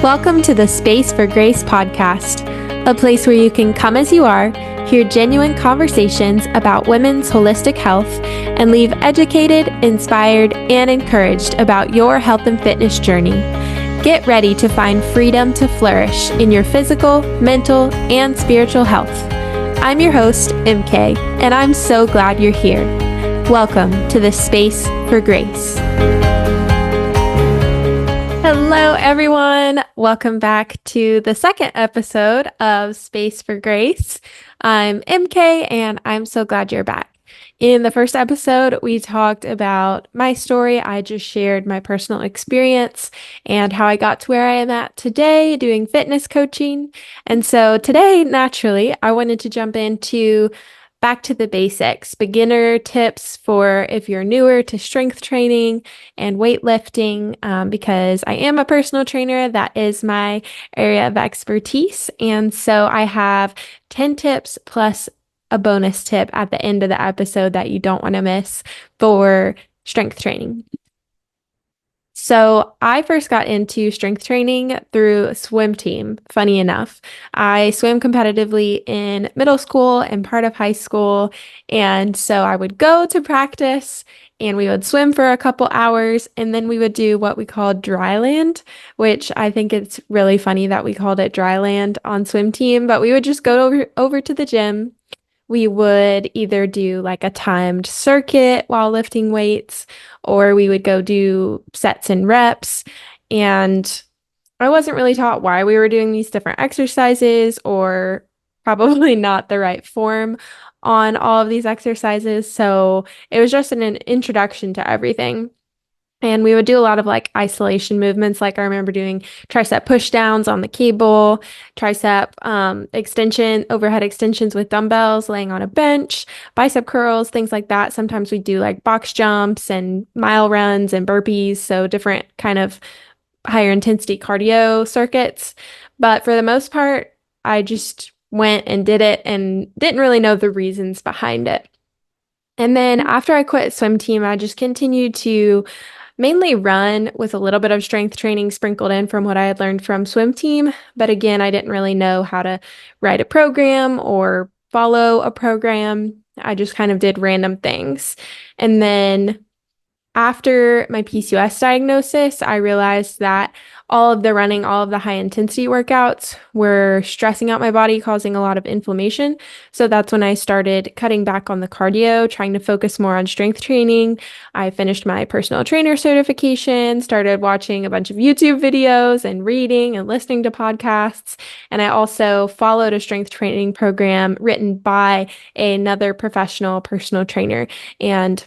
Welcome to the Space for Grace podcast, a place where you can come as you are, hear genuine conversations about women's holistic health, and leave educated, inspired, and encouraged about your health and fitness journey. Get ready to find freedom to flourish in your physical, mental, and spiritual health. I'm your host, MK, and I'm so glad you're here. Welcome to the Space for Grace. Hello, everyone. Welcome back to the second episode of Space for Grace. I'm MK, and I'm so glad you're back. In the first episode, we talked about my story. I just shared my personal experience and how I got to where I am at today doing fitness coaching. And so today, naturally, I wanted to jump into back to the basics, beginner tips for if you're newer to strength training and weightlifting, because I am a personal trainer. That is my area of expertise. And so I have 10 tips plus a bonus tip at the end of the episode that you don't want to miss for strength training. So I first got into strength training through swim team, funny enough. I swam competitively in middle school and part of high school. And so I would go to practice and we would swim for a couple hours and then we would do what we called dry land, which I think it's really funny that we called it dry land on swim team, but we would just go over to the gym. We would either do like a timed circuit while lifting weights, or we would go do sets and reps. And I wasn't really taught why we were doing these different exercises, or probably not the right form on all of these exercises. So it was just an introduction to everything. And we would do a lot of like isolation movements. Like I remember doing tricep push downs on the cable, tricep overhead extensions with dumbbells, laying on a bench, bicep curls, things like that. Sometimes we do like box jumps and mile runs and burpees. So different kind of higher intensity cardio circuits. But for the most part, I just went and did it and didn't really know the reasons behind it. And then after I quit swim team, I just continued to mainly run with a little bit of strength training sprinkled in from what I had learned from swim team. But again, I didn't really know how to write a program or follow a program. I just kind of did random things. And then after my PCOS diagnosis, I realized that all of the running, all of the high intensity workouts were stressing out my body, causing a lot of inflammation. So that's when I started cutting back on the cardio, trying to focus more on strength training. I finished my personal trainer certification, started watching a bunch of YouTube videos and reading and listening to podcasts. And I also followed a strength training program written by another professional personal trainer. And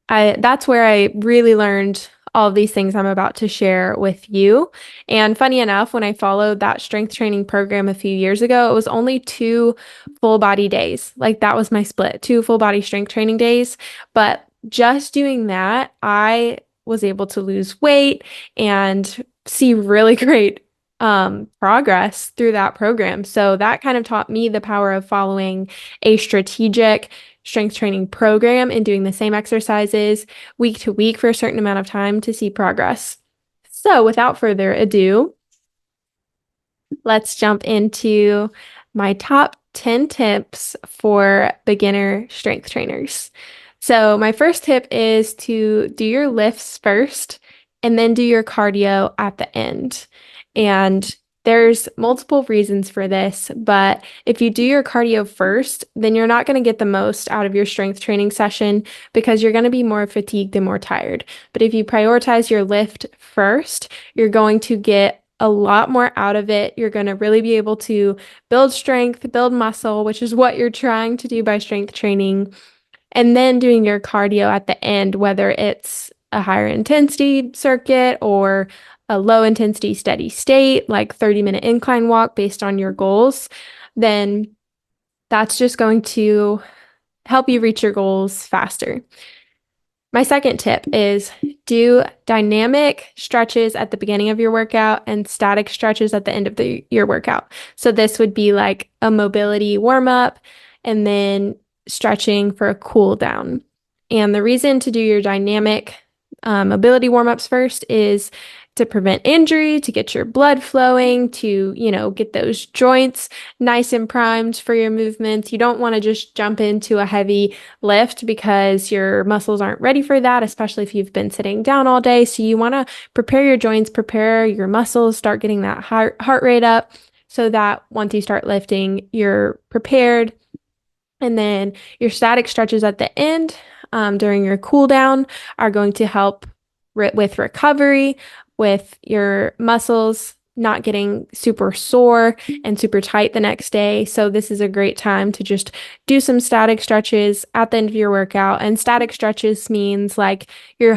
that's where I really learned all of these things I'm about to share with you. And funny enough, when I followed that strength training program a few years ago, it was only 2 full body days. Like that was my split, 2 full body strength training days. But just doing that, I was able to lose weight and see really great progress through that program. So that kind of taught me the power of following a strategic strength training program and doing the same exercises week to week for a certain amount of time to see progress. So without further ado, let's jump into my top 10 tips for beginner strength trainers. So my first tip is to do your lifts first and then do your cardio at the end. And there's multiple reasons for this, but if you do your cardio first, then you're not going to get the most out of your strength training session because you're going to be more fatigued and more tired. But if you prioritize your lift first, you're going to get a lot more out of it. You're going to really be able to build strength, build muscle, which is what you're trying to do by strength training. And then doing your cardio at the end, whether it's a higher intensity circuit or a low intensity steady state, like 30-minute incline walk based on your goals, then that's just going to help you reach your goals faster. My second tip is do dynamic stretches at the beginning of your workout and static stretches at the end of your workout. So this would be like a mobility warm up and then stretching for a cool down. And the reason to do your dynamic mobility warm-ups first is to prevent injury, to get your blood flowing, to, get those joints nice and primed for your movements. You don't want to just jump into a heavy lift because your muscles aren't ready for that, especially if you've been sitting down all day. So you want to prepare your joints, prepare your muscles, start getting that heart rate up so that once you start lifting, you're prepared. And then your static stretches at the end during your cool down are going to help with recovery, with your muscles not getting super sore and super tight the next day. So this is a great time to just do some static stretches at the end of your workout. And static stretches means like you're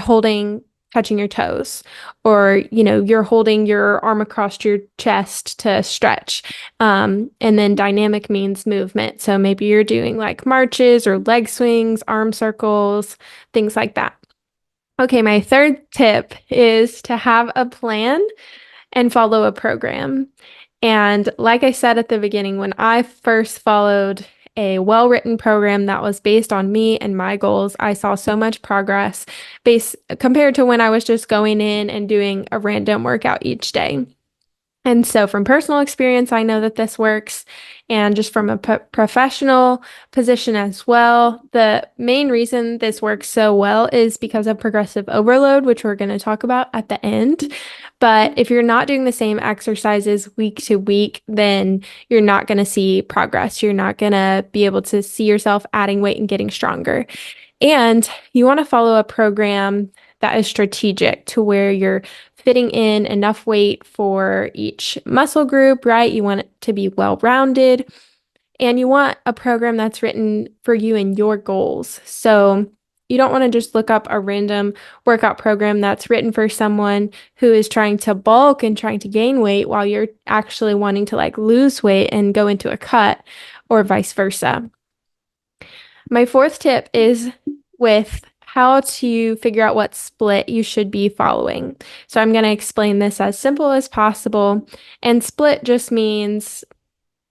touching your toes, or you're holding your arm across your chest to stretch. And then dynamic means movement. So maybe you're doing like marches or leg swings, arm circles, things like that. Okay, my third tip is to have a plan and follow a program. And like I said at the beginning, when I first followed a well-written program that was based on me and my goals, I saw so much progress compared to when I was just going in and doing a random workout each day. And so from personal experience, I know that this works. And just from a professional position as well, the main reason this works so well is because of progressive overload, which we're going to talk about at the end. But if you're not doing the same exercises week to week, then you're not going to see progress. You're not going to be able to see yourself adding weight and getting stronger. And you want to follow a program that is strategic to where you're fitting in enough weight for each muscle group, right? You want it to be well-rounded, and you want a program that's written for you and your goals. So you don't want to just look up a random workout program that's written for someone who is trying to bulk and trying to gain weight while you're actually wanting to like lose weight and go into a cut, or vice versa. My fourth tip is with how to figure out what split you should be following. So I'm going to explain this as simple as possible. And split just means,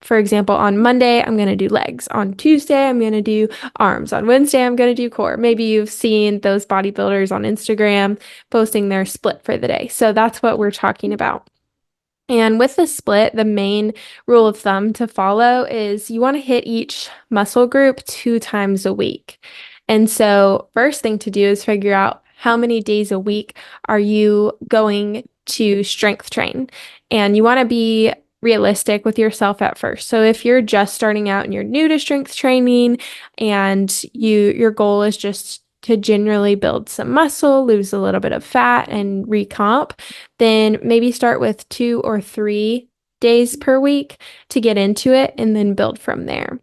for example, on Monday, I'm going to do legs. On Tuesday, I'm going to do arms. On Wednesday, I'm going to do core. Maybe you've seen those bodybuilders on Instagram posting their split for the day. So that's what we're talking about. And with the split, the main rule of thumb to follow is you want to hit each muscle group 2 times a week. And so first thing to do is figure out how many days a week are you going to strength train. And you want to be realistic with yourself at first. So if you're just starting out and you're new to strength training and your goal is just to generally build some muscle, lose a little bit of fat and recomp, then maybe start with 2 or 3 days per week to get into it and then build from there.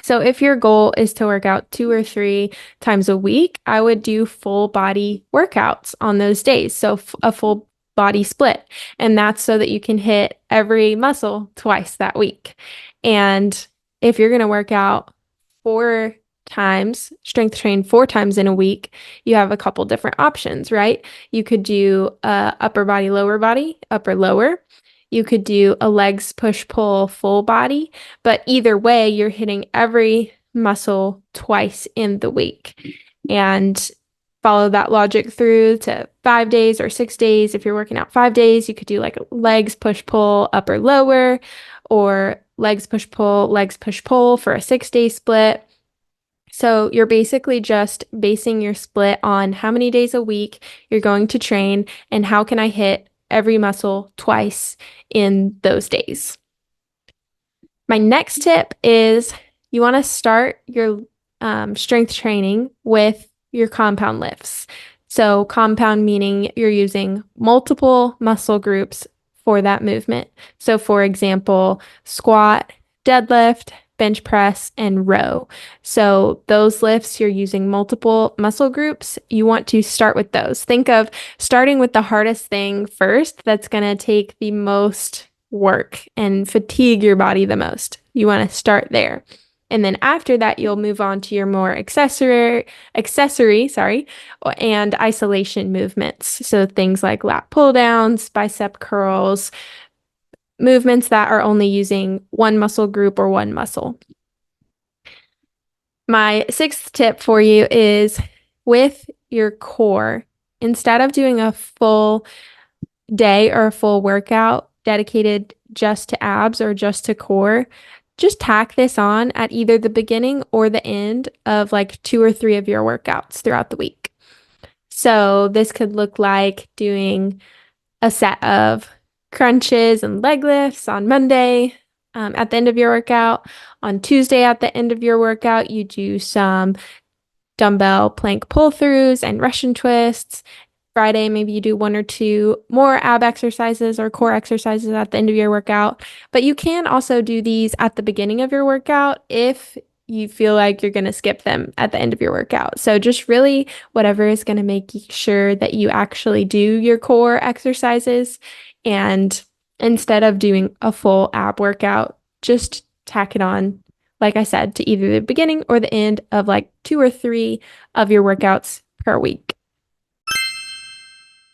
So if your goal is to work out 2 or 3 times a week, I would do full body workouts on those days. So a full body split. And that's so that you can hit every muscle twice that week. And if you're going to work out 4 times, strength train 4 times in a week, you have a couple different options, right? You could do upper body, upper, lower. You could do a legs, push, pull, full body, but either way, you're hitting every muscle twice in the week. And follow that logic through to 5 days or 6 days. If you're working out 5 days, you could do like legs, push, pull, upper, lower, or legs, push, pull for a 6-day split. So you're basically just basing your split on how many days a week you're going to train and how can I hit every muscle twice in those days. My next tip is you want to start your strength training with your compound lifts. So compound meaning you're using multiple muscle groups for that movement. So for example, squat, deadlift, bench press, and row. So those lifts, you're using multiple muscle groups. You want to start with those. Think of starting with the hardest thing first. That's going to take the most work and fatigue your body the most. You want to start there. And then after that, you'll move on to your more accessory, and isolation movements. So things like lat pull downs, bicep curls, movements that are only using one muscle group or one muscle. My 6th tip for you is with your core, instead of doing a full day or a full workout dedicated just to abs or just to core, just tack this on at either the beginning or the end of like 2 or 3 of your workouts throughout the week. So this could look like doing a set of crunches and leg lifts on Monday at the end of your workout. On Tuesday, at the end of your workout, you do some dumbbell plank pull throughs and Russian twists. Friday, maybe you do 1 or 2 more ab exercises or core exercises at the end of your workout. But you can also do these at the beginning of your workout if you feel like you're going to skip them at the end of your workout. So just really whatever is going to make sure that you actually do your core exercises. And instead of doing a full ab workout, just tack it on, like I said, to either the beginning or the end of like 2 or 3 of your workouts per week.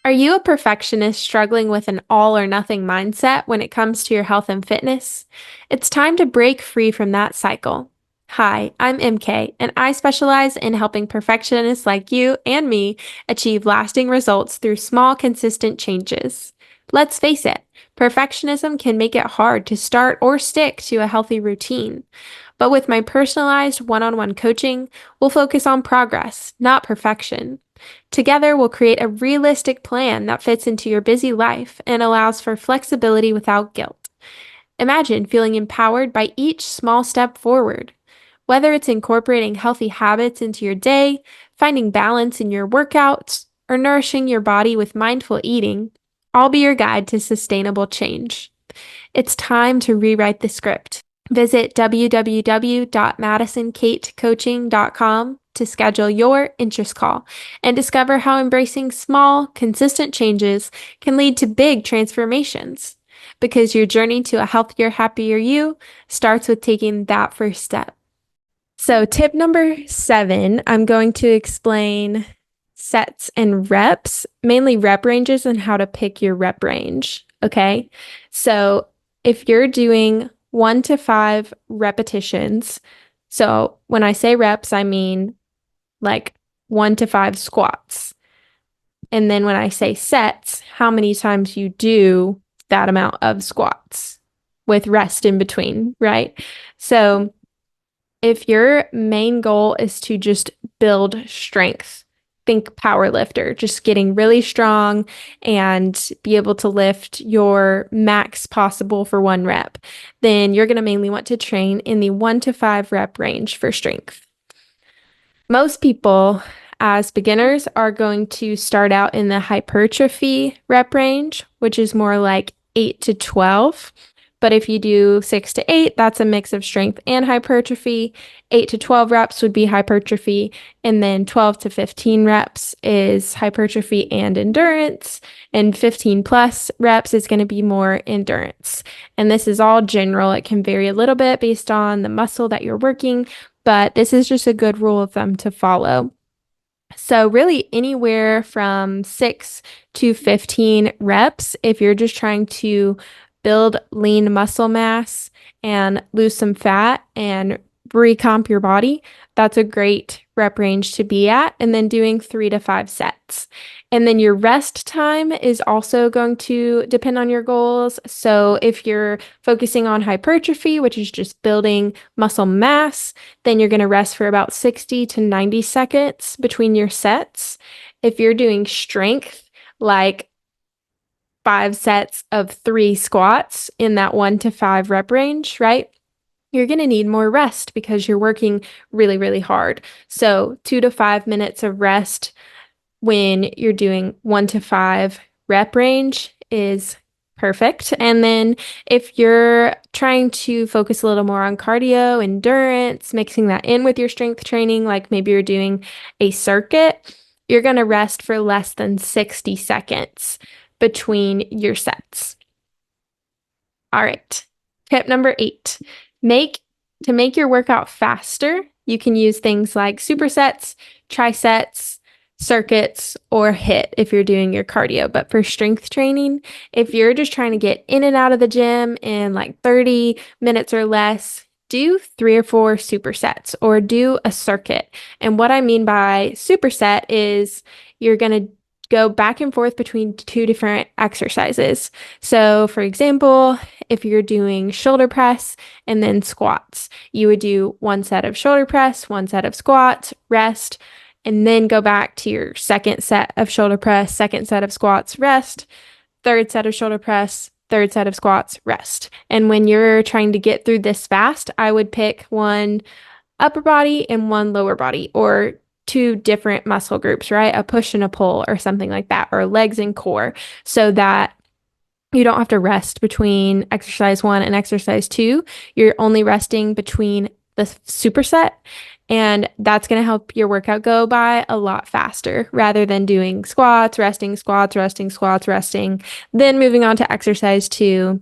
Are you a perfectionist struggling with an all or nothing mindset when it comes to your health and fitness? It's time to break free from that cycle. Hi, I'm MK, and I specialize in helping perfectionists like you and me achieve lasting results through small, consistent changes. Let's face it, perfectionism can make it hard to start or stick to a healthy routine. But with my personalized one-on-one coaching, we'll focus on progress, not perfection. Together, we'll create a realistic plan that fits into your busy life and allows for flexibility without guilt. Imagine feeling empowered by each small step forward. Whether it's incorporating healthy habits into your day, finding balance in your workouts, or nourishing your body with mindful eating, I'll be your guide to sustainable change. It's time to rewrite the script. Visit www.madisonkatecoaching.com to schedule your interest call and discover how embracing small, consistent changes can lead to big transformations. Because your journey to a healthier, happier you starts with taking that first step. So, tip number 7, I'm going to explain sets and reps, mainly rep ranges and how to pick your rep range. Okay. So, if you're doing 1 to 5 repetitions, so when I say reps, I mean like 1 to 5 squats. And then when I say sets, how many times you do that amount of squats with rest in between, right? So if your main goal is to just build strength, think power lifter, just getting really strong and be able to lift your max possible for 1 rep, then you're going to mainly want to train in the 1 to 5 rep range for strength. Most people as beginners are going to start out in the hypertrophy rep range, which is more like 8 to 12. But if you do 6 to 8, that's a mix of strength and hypertrophy. 8 to 12 reps would be hypertrophy. And then 12 to 15 reps is hypertrophy and endurance. And 15 plus reps is going to be more endurance. And this is all general. It can vary a little bit based on the muscle that you're working, but this is just a good rule of thumb to follow. So really anywhere from 6 to 15 reps if you're just trying to build lean muscle mass and lose some fat and recomp your body, that's a great rep range to be at. And then doing 3 to 5 sets. And then your rest time is also going to depend on your goals. So if you're focusing on hypertrophy, which is just building muscle mass, then you're going to rest for about 60 to 90 seconds between your sets. If you're doing strength, like 5 sets of 3 squats in that 1 to 5 rep range, right? You're going to need more rest because you're working really, really hard. So 2 to 5 minutes of rest when you're doing 1 to 5 rep range is perfect. And then if you're trying to focus a little more on cardio, endurance, mixing that in with your strength training, like maybe you're doing a circuit, you're going to rest for less than 60 seconds between your sets. All right. Tip number 8, to make your workout faster, you can use things like supersets, trisets, circuits, or HIIT if you're doing your cardio. But for strength training, if you're just trying to get in and out of the gym in like 30 minutes or less, do 3 or 4 supersets or do a circuit. And what I mean by superset is you're going to go back and forth between two different exercises. So, for example, if you're doing shoulder press and then squats, you would do one set of shoulder press, one set of squats, rest, and then go back to your second set of shoulder press, second set of squats, rest, third set of shoulder press, third set of squats, rest. And when you're trying to get through this fast, I would pick one upper body and one lower body, or two different muscle groups, right? A push and a pull or something like that, or legs and core, so that you don't have to rest between exercise 1 and exercise 2. You're only resting between the superset, and that's going to help your workout go by a lot faster rather than doing squats, resting, squats, resting, squats, resting, then moving on to exercise 2.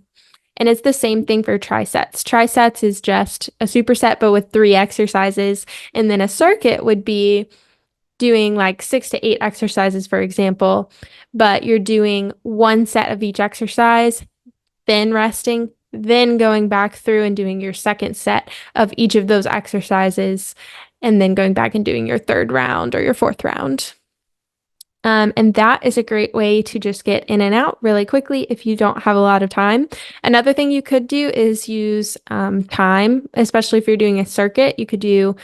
And it's the same thing for trisets. Trisets is just a superset, but with 3 exercises. And then a circuit would be doing like 6 to 8 exercises, for example, but you're doing one set of each exercise, then resting, then going back through and doing your second set of each of those exercises, and then going back and doing your third round or your fourth round. And that is a great way to just get in and out really quickly if you don't have a lot of time. Another thing you could do is use time, especially if you're doing a circuit. You could do,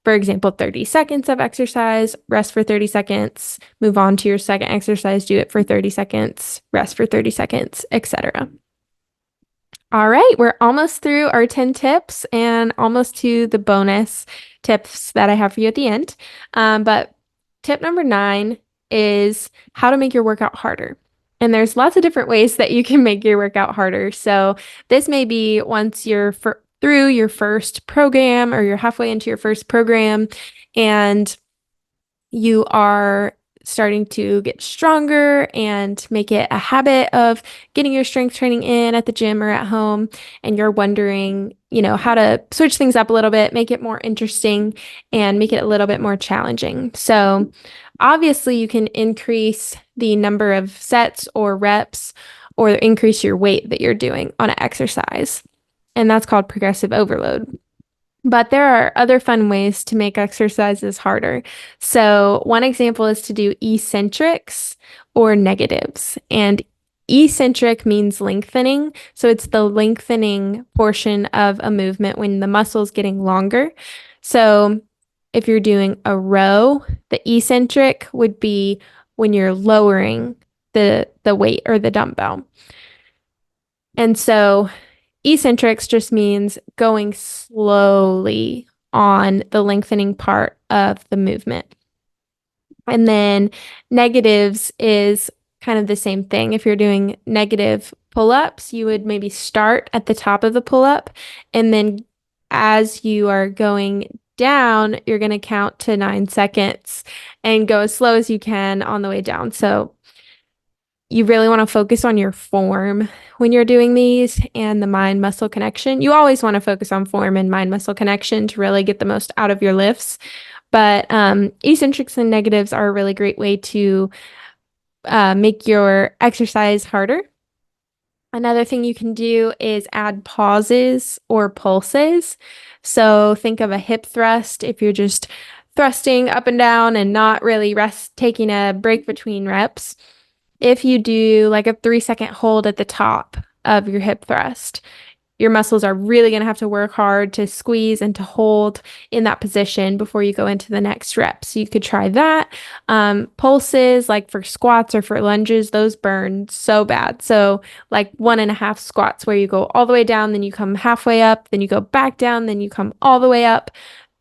for example, 30 seconds of exercise, rest for 30 seconds, move on to your second exercise, do it for 30 seconds, rest for 30 seconds, etc. All right, we're almost through our 10 tips and almost to the bonus tips that I have for you at the end. But tip number 9 is how to make your workout harder. And there's lots of different ways that you can make your workout harder. So this may be once you're through your first program, or you're halfway into your first program and you are starting to get stronger and make it a habit of getting your strength training in at the gym or at home, and you're wondering, how to switch things up a little bit, make it more interesting and make it a little bit more challenging. So obviously you can increase the number of sets or reps, or increase your weight that you're doing on an exercise, and that's called progressive overload. But there are other fun ways to make exercises harder. So one example is to do eccentrics or negatives. And eccentric means lengthening. So it's the lengthening portion of a movement when the muscle's getting longer. So if you're doing a row, the eccentric would be when you're lowering the weight or the dumbbell. And so eccentrics just means going slowly on the lengthening part of the movement. And then negatives is kind of the same thing. If you're doing negative pull-ups, you would maybe start at the top of the pull-up, and then as you are going down, you're going to count to 9 seconds and go as slow as you can on the way down. So you really want to focus on your form when you're doing these and the mind-muscle connection. You always want to focus on form and mind-muscle connection to really get the most out of your lifts. But eccentrics and negatives are a really great way to make your exercise harder. Another thing you can do is add pauses or pulses. So think of a hip thrust. If you're just thrusting up and down and not really taking a break between reps, if you do like a 3-second hold at the top of your hip thrust, your muscles are really going to have to work hard to squeeze and to hold in that position before you go into the next rep. So you could try that. Pulses, like for squats or for lunges, those burn so bad. So like 1.5 squats where you go all the way down, then you come halfway up, then you go back down, then you come all the way up.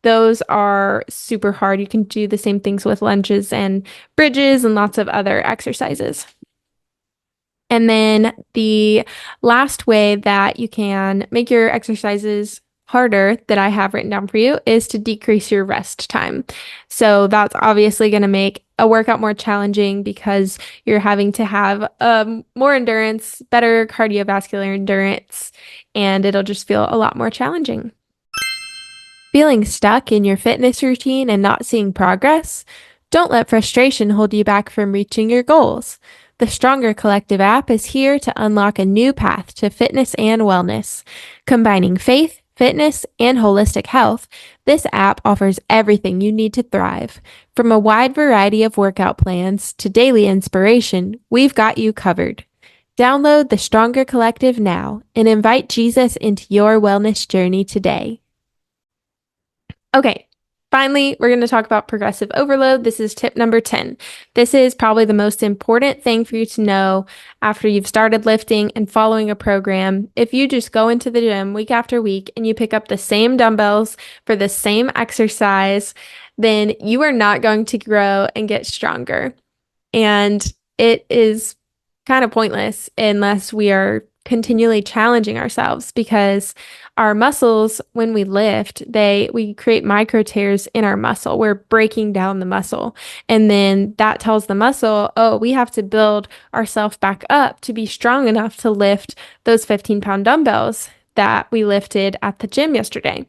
Those are super hard. You can do the same things with lunges and bridges and lots of other exercises. And then the last way that you can make your exercises harder that I have written down for you is to decrease your rest time. So that's obviously going to make a workout more challenging because you're having to have more endurance, better cardiovascular endurance, and it'll just feel a lot more challenging. Feeling stuck in your fitness routine and not seeing progress? Don't let frustration hold you back from reaching your goals. The Stronger Collective app is here to unlock a new path to fitness and wellness, combining faith, fitness, and holistic health, this app offers everything you need to thrive. From a wide variety of workout plans to daily inspiration, we've got you covered. Download the Stronger Collective now and invite Jesus into your wellness journey today. Okay, finally, we're going to talk about progressive overload. This is tip number 10. This is probably the most important thing for you to know after you've started lifting and following a program. If you just go into the gym week after week and you pick up the same dumbbells for the same exercise, then you are not going to grow and get stronger. And it is kind of pointless unless we are continually challenging ourselves, because our muscles, when we lift, we create micro tears in our muscle. We're breaking down the muscle. And then that tells the muscle, oh, we have to build ourselves back up to be strong enough to lift those 15-pound dumbbells that we lifted at the gym yesterday.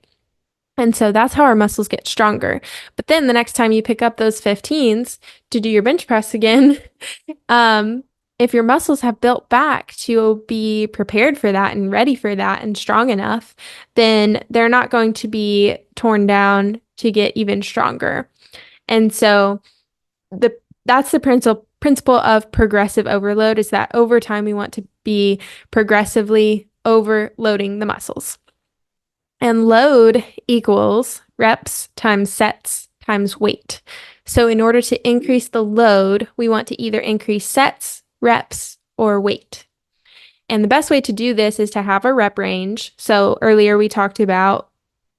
And so that's how our muscles get stronger. But then the next time you pick up those 15s to do your bench press again, if your muscles have built back to be prepared for that and ready for that and strong enough, then they're not going to be torn down to get even stronger. And so that's the principle of progressive overload, is that over time we want to be progressively overloading the muscles. And load equals reps times sets times weight. So in order to increase the load, we want to either increase sets, reps, or weight. And the best way to do this is to have a rep range. So earlier we talked about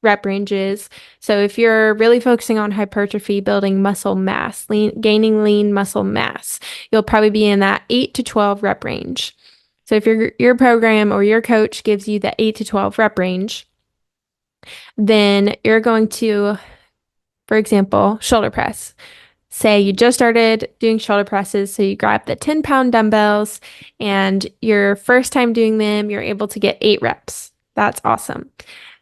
rep ranges. So if you're really focusing on hypertrophy, building muscle mass, gaining lean muscle mass, you'll probably be in that 8 to 12 rep range. So if your program or your coach gives you the 8 to 12 rep range, then you're going to, for example, shoulder press. Say you just started doing shoulder presses, so you grab the 10-pound dumbbells, and your first time doing them, you're able to get 8 reps. That's awesome.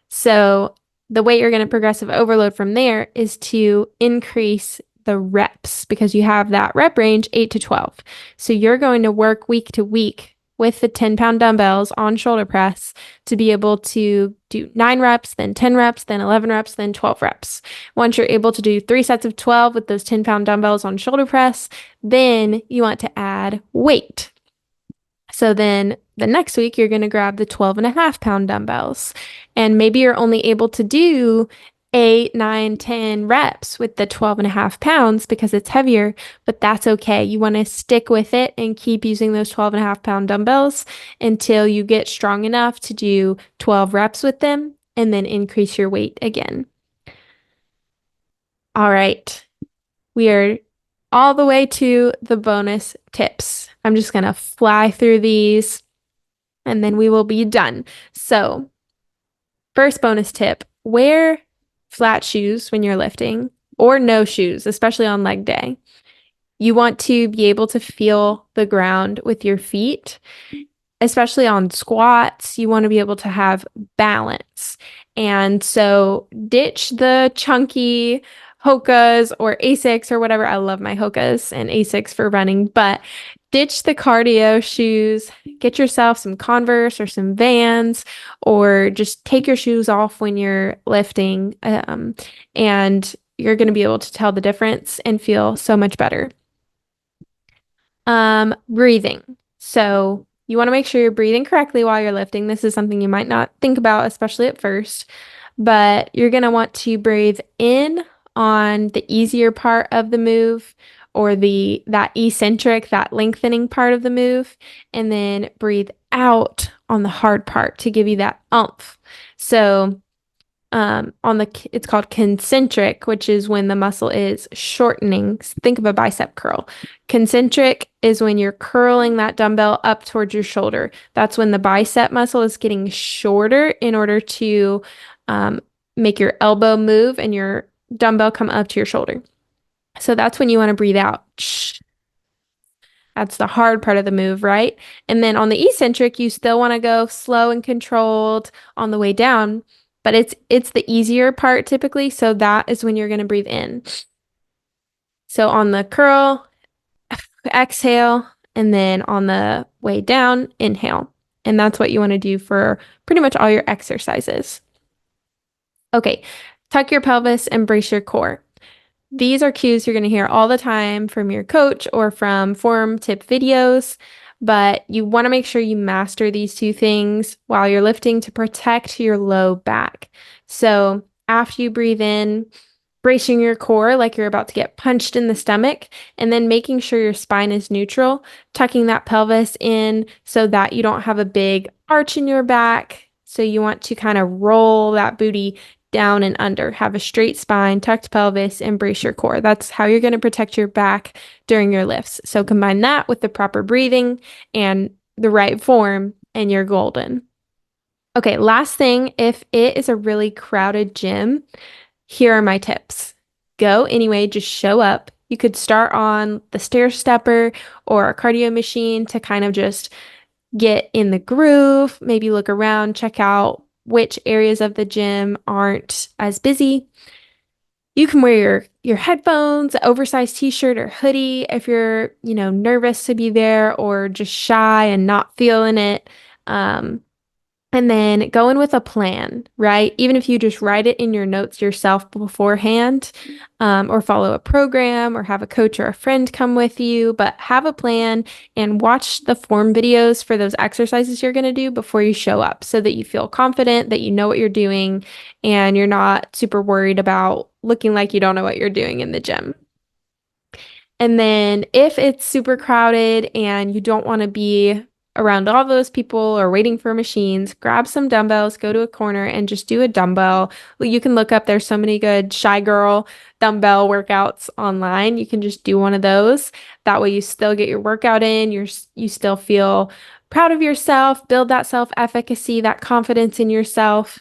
So the way you're going to progressive overload from there is to increase the reps, because you have that rep range 8 to 12. So you're going to work week to week with the 10-pound dumbbells on shoulder press to be able to do 9 reps, then 10 reps, then 11 reps, then 12 reps. Once you're able to do 3 sets of 12 with those 10-pound dumbbells on shoulder press, then you want to add weight. So then the next week, you're going to grab the 12.5-pound dumbbells. And maybe you're only able to do 8, 9, 10 reps with the 12.5 pounds because it's heavier, but that's okay. You want to stick with it and keep using those 12.5-pound dumbbells until you get strong enough to do 12 reps with them, and then increase your weight again. All right. We are all the way to the bonus tips. I'm just going to fly through these and then we will be done. So, first bonus tip, wear flat shoes when you're lifting, or no shoes, especially on leg day. You want to be able to feel the ground with your feet, especially on squats. You want to be able to have balance. And so ditch the chunky Hokas or Asics or whatever. I love my Hokas and Asics for running, but ditch the cardio shoes. Get yourself some Converse or some Vans, or just take your shoes off when you're lifting, and you're going to be able to tell the difference and feel so much better. Breathing. So you want to make sure you're breathing correctly while you're lifting. This is something you might not think about, especially at first, but you're going to want to breathe in on the easier part of the move, or that eccentric, that lengthening part of the move, and then breathe out on the hard part to give you that oomph. So it's called concentric, which is when the muscle is shortening. Think of a bicep curl. Concentric is when you're curling that dumbbell up towards your shoulder. That's when the bicep muscle is getting shorter in order to make your elbow move and your dumbbell come up to your shoulder. So that's when you want to breathe out. That's the hard part of the move, right? And then on the eccentric, you still want to go slow and controlled on the way down, but it's the easier part typically. So that is when you're going to breathe in. So on the curl, exhale, and then on the way down, inhale. And that's what you want to do for pretty much all your exercises. Okay, tuck your pelvis and brace your core. These are cues you're going to hear all the time from your coach or from form tip videos, but you want to make sure you master these two things while you're lifting to protect your low back. So after you breathe in, bracing your core like you're about to get punched in the stomach, and then making sure your spine is neutral, tucking that pelvis in so that you don't have a big arch in your back. So you want to kind of roll that booty down and under, have a straight spine, tucked pelvis, and brace your core. That's how you're going to protect your back during your lifts. So combine that with the proper breathing and the right form, and you're golden. Okay, last thing, if it is a really crowded gym, here are my tips. Go anyway, just show up. You could start on the stair stepper or a cardio machine to kind of just get in the groove, maybe look around, check out which areas of the gym aren't as busy. You can wear your headphones, oversized t-shirt or hoodie if you're, nervous to be there or just shy and not feeling it. And then go in with a plan, right? Even if you just write it in your notes yourself beforehand, or follow a program or have a coach or a friend come with you, but have a plan and watch the form videos for those exercises you're going to do before you show up so that you feel confident that you know what you're doing and you're not super worried about looking like you don't know what you're doing in the gym. And then if it's super crowded and you don't want to be around all those people or waiting for machines, grab some dumbbells, go to a corner and just do a dumbbell. You can look up, there's so many good shy girl dumbbell workouts online. You can just do one of those. That way you still get your workout in, you still feel proud of yourself, build that self-efficacy, that confidence in yourself.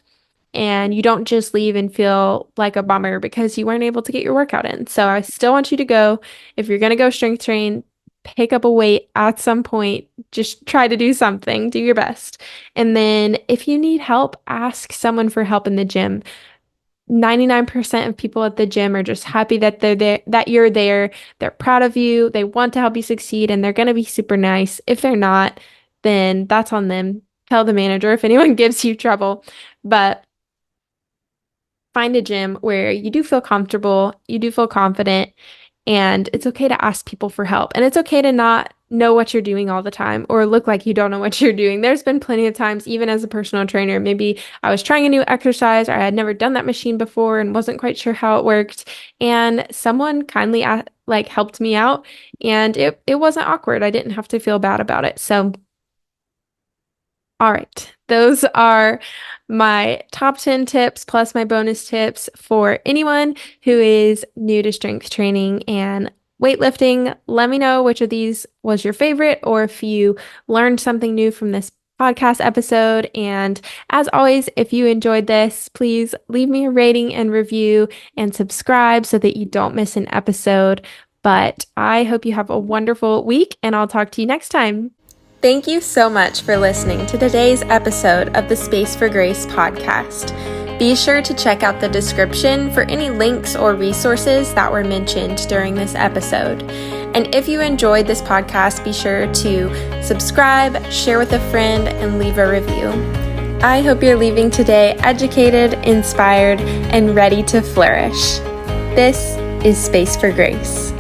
And you don't just leave and feel like a bummer because you weren't able to get your workout in. So I still want you to go. If you're going to go strength train, pick up a weight at some point. Just try to do something. Do your best. And then if you need help, ask someone for help in the gym. 99% of people at the gym are just happy that they're there, that you're there. They're proud of you. They want to help you succeed, and they're going to be super nice. If they're not, then that's on them. Tell the manager if anyone gives you trouble. But find a gym where you do feel comfortable, you do feel confident, and it's okay to ask people for help. And it's okay to not know what you're doing all the time or look like you don't know what you're doing. There's been plenty of times, even as a personal trainer, maybe I was trying a new exercise or I had never done that machine before and wasn't quite sure how it worked. And someone kindly helped me out, and it wasn't awkward. I didn't have to feel bad about it. So all right, those are my top 10 tips plus my bonus tips for anyone who is new to strength training and weightlifting. Let me know which of these was your favorite or if you learned something new from this podcast episode. And as always, if you enjoyed this, please leave me a rating and review and subscribe so that you don't miss an episode. But I hope you have a wonderful week, and I'll talk to you next time. Thank you so much for listening to today's episode of the Space for Grace podcast. Be sure to check out the description for any links or resources that were mentioned during this episode. And if you enjoyed this podcast, be sure to subscribe, share with a friend, and leave a review. I hope you're leaving today educated, inspired, and ready to flourish. This is Space for Grace.